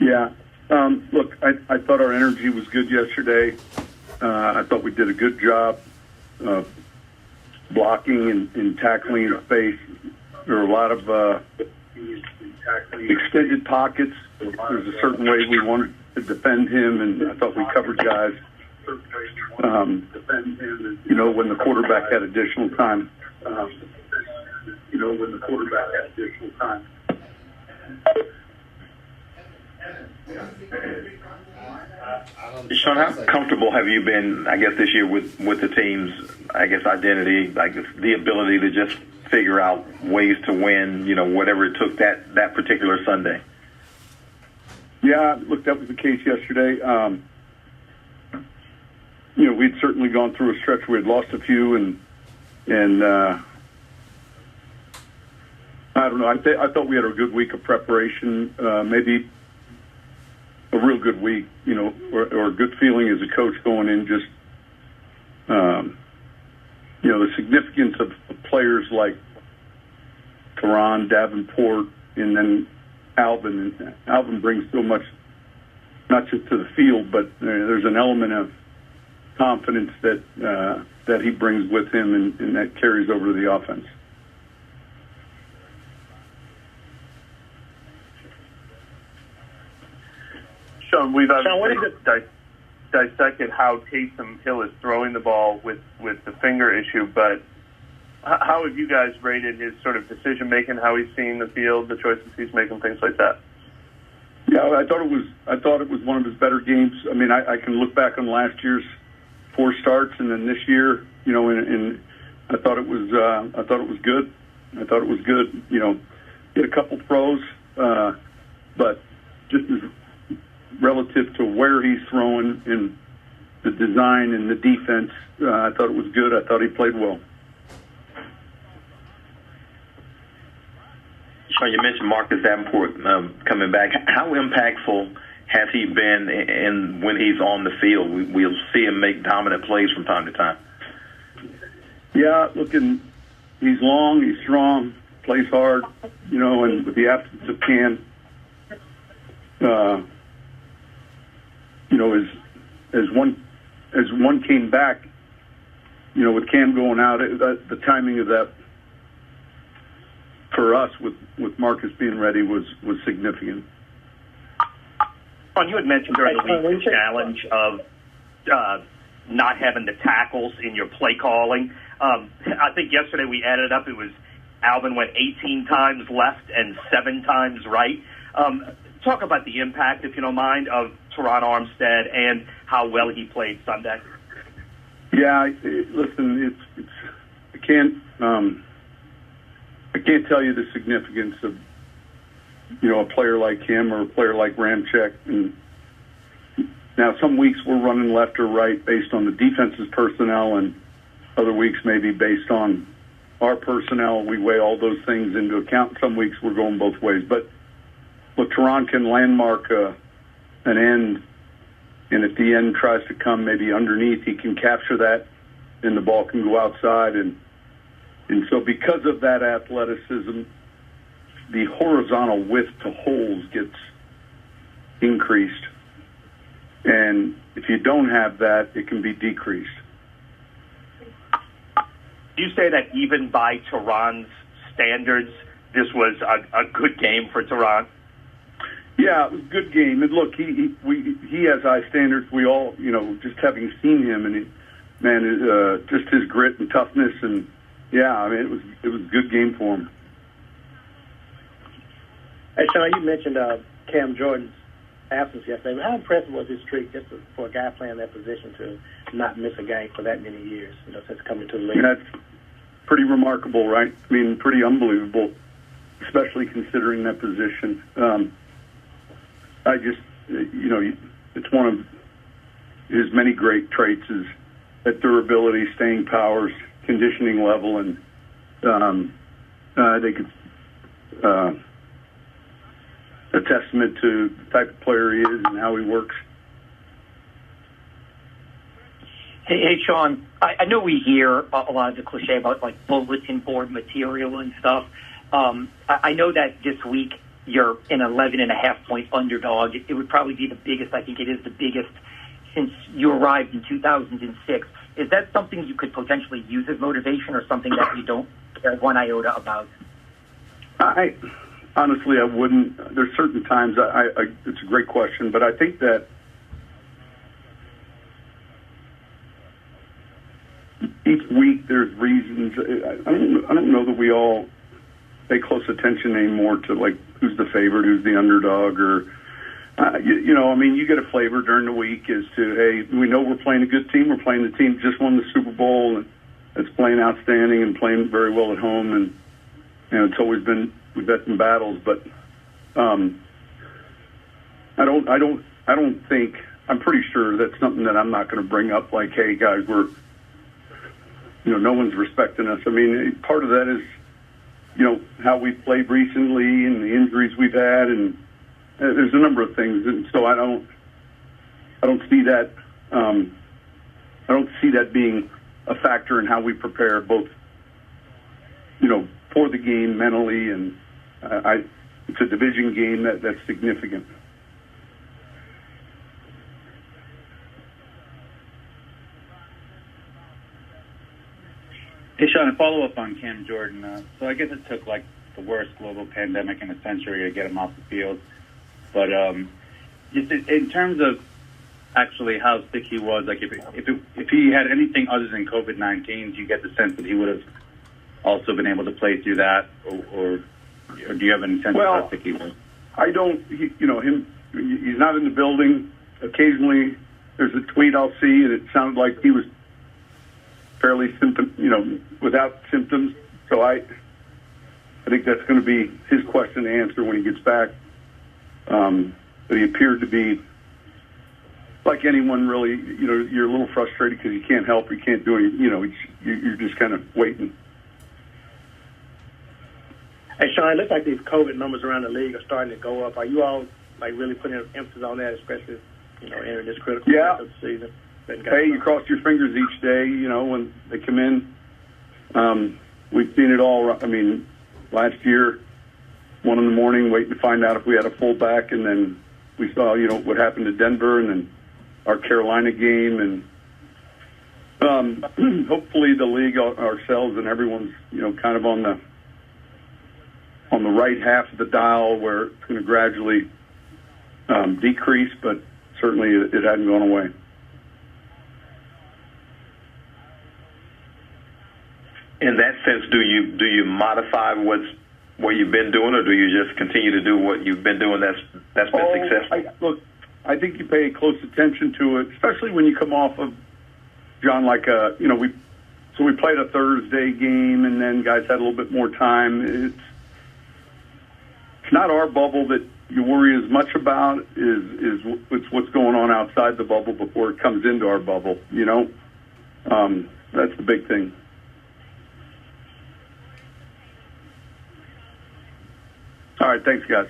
Yeah. Look, I thought our energy was good yesterday. I thought we did a good job blocking and tackling in space. There were a lot of extended pockets. There's a certain way we wanted to defend him, and I thought we covered guys. When the quarterback had additional time. Sean, how comfortable have you been, I guess, this year with the team's, I guess, identity, like the ability to just figure out ways to win, whatever it took that particular Sunday? Yeah, look, that was the case yesterday. We'd certainly gone through a stretch where we had lost a few, and I don't know. I thought we had a good week of preparation, maybe a real good week, or a good feeling as a coach going in. Just the significance of players like Teron, Davenport, and then Alvin. And Alvin brings so much, not just to the field, but there's an element of confidence that he brings with him, and that carries over to the offense. Sean, we've dissected how Taysom Hill is throwing the ball with the finger issue, but how have you guys rated his sort of decision-making, how he's seeing the field, the choices he's making, things like that? Yeah, I thought it was one of his better games. I mean, I can look back on last year's 4 starts, and then this year, and I thought it was good. I thought it was good. He had a couple throws, but just as relative to where he's throwing and the design and the defense, I thought it was good. I thought he played well. Sean, you mentioned Marcus Davenport coming back. How impactful has he been when he's on the field? We'll see him make dominant plays from time to time. Yeah, he's long, he's strong, plays hard, and with the absence of Cam, as one came back, with Cam going out, the timing of that for us with Marcus being ready was significant. You had mentioned during the week the challenge of not having the tackles in your play calling. I think yesterday we added up, it was Alvin went 18 times left and 7 times right. Talk about the impact, if you don't mind, of Teron Armstead and how well he played Sunday. Yeah, listen, I can't tell you the significance of a player like him or a player like Ramczyk. And now some weeks we're running left or right based on the defense's personnel, and other weeks maybe based on our personnel. We weigh all those things into account. Some weeks we're going both ways. But look, Teron can landmark an end, and if the end tries to come maybe underneath, he can capture that, and the ball can go outside. And so because of that athleticism, the horizontal width to holes gets increased. And if you don't have that, it can be decreased. Do you say that even by Teron's standards, this was a good game for Teron? Yeah, it was a good game. And look, he has high standards. We all, just having seen him, and just his grit and toughness, and yeah, I mean, it was a good game for him. Hey, Sean, you mentioned Cam Jordan's absence yesterday. How impressive was his streak just for a guy playing that position to not miss a game for that many years, since coming to the league? That's pretty remarkable, right? I mean, pretty unbelievable, especially considering that position. I just, it's one of his many great traits is that durability, staying powers, conditioning level, and I think it's a testament to the type of player he is and how he works. Hey, Sean, I know we hear a lot of the cliche about, like, bulletin board material and stuff. I know that this week you're an 11.5-point underdog. It would probably be the biggest. I think it is the biggest since you arrived in 2006. Is that something you could potentially use as motivation, or something that you don't care one iota about? I honestly, I wouldn't. There's certain times. It's a great question, but I think that each week there's reasons. I don't know that we all pay close attention anymore to like who's the favorite, who's the underdog, or I mean, you get a flavor during the week as to, hey, we know we're playing a good team. We're playing the team that just won the Super Bowl and it's playing outstanding and playing very well at home. And it's always been, we've had some battles, but I don't think, I'm pretty sure that's something that I'm not going to bring up. Like, hey guys, no one's respecting us. I mean, part of that is, how we've played recently and the injuries we've had, and there's a number of things. And so I don't see that. I don't see that being a factor in how we prepare, both, for the game mentally, and it's a division game that's significant. Hey, Sean, a follow-up on Cam Jordan. So I guess it took like the worst global pandemic in a century to get him off the field. But just in terms of actually how sick he was, like if he had anything other than COVID-19, do you get the sense that he would have also been able to play through that, or do you have any sense of how sick he was? I don't. He's not in the building. Occasionally, there's a tweet I'll see, and it sounded like he was fairly without symptoms. So I think that's going to be his question to answer when he gets back. But he appeared to be like anyone, really. You're a little frustrated because you can't help, you can't do anything. You're just kind of waiting. Hey, Sean, it looks like these COVID numbers around the league are starting to go up. Are you all really putting emphasis on that, especially entering this critical part of the season? Hey, you cross your fingers each day, when they come in. We've seen it all. I mean, last year, 1 a.m, waiting to find out if we had a fullback, and then we saw, what happened to Denver, and then our Carolina game, and hopefully the league, ourselves, and everyone's, kind of on the right half of the dial where it's going to gradually decrease, but certainly it hasn't gone away. In that sense, do you modify what you've been doing, or do you just continue to do what you've been doing that's been successful? I think you pay close attention to it, especially when you come off of, John, we played a Thursday game, and then guys had a little bit more time. It's not our bubble that you worry as much about. It's what's going on outside the bubble before it comes into our bubble. That's the big thing. All right, thanks, guys.